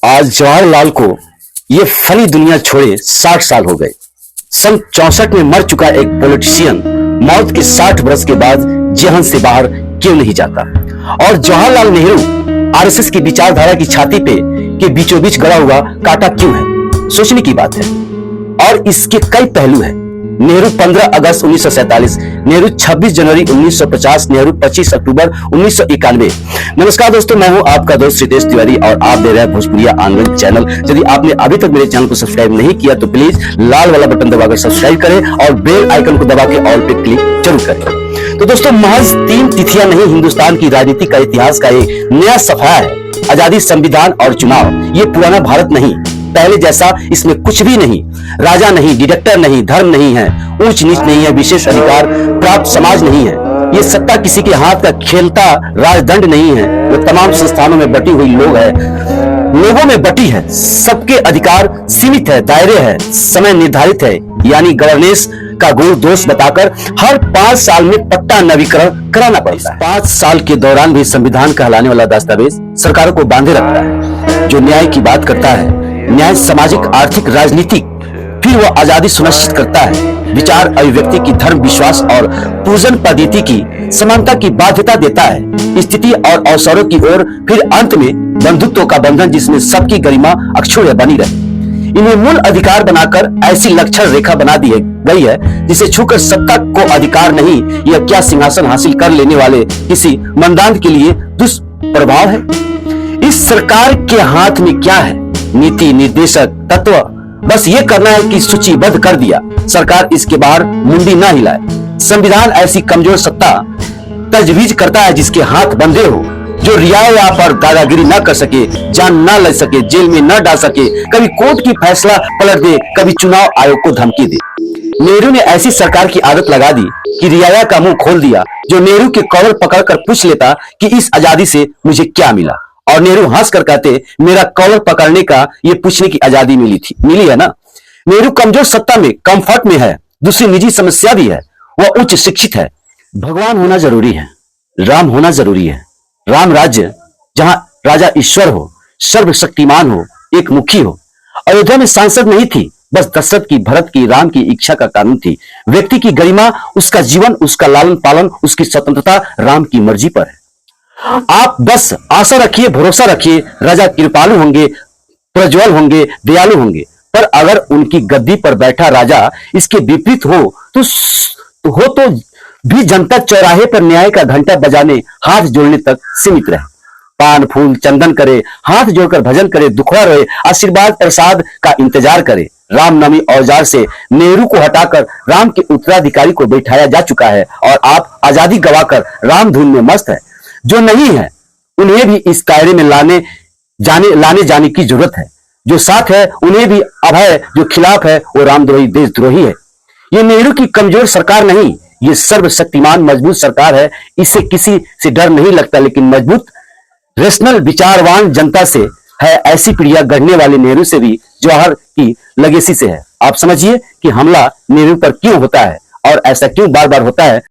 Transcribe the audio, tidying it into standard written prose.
आज जवाहरलाल को ये फनी दुनिया छोड़े 60 साल हो गए। सन 64 में मर चुका एक पॉलिटिशियन मौत के 60 वर्ष के बाद जेहन से बाहर क्यों नहीं जाता? और जवाहरलाल नेहरू आरएसएस की विचारधारा की छाती पे के बीचों बीच गड़ा हुआ कांटा क्यों है? सोचने की बात है। और इसके कई पहलू हैं। नेहरू 15 अगस्त 1947, नेहरू 26 जनवरी 1950, नेहरू 25 अक्टूबर 1991। नमस्कार दोस्तों, मैं हूं आपका दोस्त रितेश तिवारी और आप दे रहे हैं भोजपुरिया आंगन चैनल। यदि आपने अभी तक मेरे चैनल को सब्सक्राइब नहीं किया तो प्लीज लाल वाला बटन दबाकर सब्सक्राइब करें और बेल आइकन को दबा के ऑल पे क्लिक जरूर करें। तो दोस्तों, महज 3 तिथियां नहीं, हिंदुस्तान की राजनीति का इतिहास का एक नया सफा है। आजादी, संविधान और चुनाव। ये पुराना भारत नहीं, पहले जैसा इसमें कुछ भी नहीं। राजा नहीं, डिडक्टर नहीं, धर्म नहीं है, ऊंच नीच नहीं है, विशेष अधिकार प्राप्त समाज नहीं है। ये सत्ता किसी के हाथ का खेलता राजदंड नहीं है। वो तमाम संस्थानों में बटी हुई लोगों में बटी है। सबके अधिकार सीमित है, दायरे है, समय निर्धारित है, यानी गवर्नेंस का गुण दोष बताकर हर 5 साल में पट्टा नवीकरण कराना पड़ता है। 5 साल के दौरान भी संविधान कहलाने वाला दस्तावेज सरकारों को बांधे रखता है। जो न्याय की बात करता है, न्याय सामाजिक, आर्थिक, राजनीतिक, फिर वह आजादी सुनिश्चित करता है। विचार अभिव्यक्ति की, धर्म, विश्वास और पूजन पद्धति की समानता की बाध्यता देता है। स्थिति और अवसरों की ओर, फिर अंत में बंधुत्व का बंधन जिसमें सबकी गरिमा अक्षुण्य बनी रहे। इन्हें मूल अधिकार बनाकर ऐसी लक्षण रेखा बना दी गई है जिसे छूकर सत्ता को अधिकार नहीं, यह क्या सिंहासन हासिल कर लेने वाले किसी मंदांत के लिए दुष्प्रभाव है। इस सरकार के हाथ में क्या है? नीति, निर्देशक तत्व, बस ये करना है कि सूचीबद्ध कर दिया। सरकार इसके बाहर मुंडी ना हिलाए। संविधान ऐसी कमजोर सत्ता तजवीज करता है जिसके हाथ बंधे हो, जो रियाया पर दादागिरी ना कर सके, जान ना ले सके, जेल में ना डाल सके, कभी कोर्ट की फैसला पलट दे, कभी चुनाव आयोग को धमकी दे। नेहरू ने ऐसी सरकार की आदत लगा दी कि रियाया का मुंह खोल दिया, जो नेहरू के कॉलर पकड़कर पूछ लेता कि इस आजादी से मुझे क्या मिला, और नेहरू हंसकर कहते, मेरा कॉलर पकड़ने का ये पूछने की आजादी मिली है ना। नेहरू कमजोर सत्ता में, कंफर्ट में है। दूसरी निजी समस्या भी है। वह उच्च शिक्षित है। भगवान होना जरूरी है, राम होना जरूरी है। राम राज्य जहां राजा ईश्वर हो, सर्वशक्तिमान हो, एक मुखी हो। अयोध्या में सांसद नहीं थी, बस दशरथ की, भरत की, राम की इच्छा का कानून थी। व्यक्ति की गरिमा, उसका जीवन, उसका लालन पालन, उसकी स्वतंत्रता राम की मर्जी पर है। आप बस आशा रखिए, भरोसा रखिए, राजा कृपालु होंगे, प्रज्वल होंगे, दयालु होंगे। पर अगर उनकी गद्दी पर बैठा राजा इसके विपरीत हो तो भी जनता चौराहे पर न्याय का घंटा बजाने, हाथ जोड़ने तक सीमित रहे। पान फूल चंदन करे, हाथ जोड़कर भजन करे, दुखड़ा रहे, आशीर्वाद प्रसाद का इंतजार करे। रामनवमी औजार से नेहरू को हटाकर राम के उत्तराधिकारी को बैठाया जा चुका है और आप आजादी गवाकर राम धुन में मस्त है। जो नहीं है उन्हें भी इस दायरे में लाने जाने की जरूरत है। जो साथ है उन्हें भी अभय, जो खिलाफ है वो रामद्रोही, देशद्रोही है। ये नेहरू की कमजोर सरकार नहीं, ये सर्वशक्तिमान मजबूत सरकार है। इससे किसी से डर नहीं लगता, लेकिन मजबूत रेशनल विचारवान जनता से है। ऐसी पीढ़ियां गढ़ने वाले नेहरू से भी जवाहर की लेगेसी से है। आप समझिए कि हमला नेहरू पर क्यों होता है और ऐसा क्यों बार बार होता है।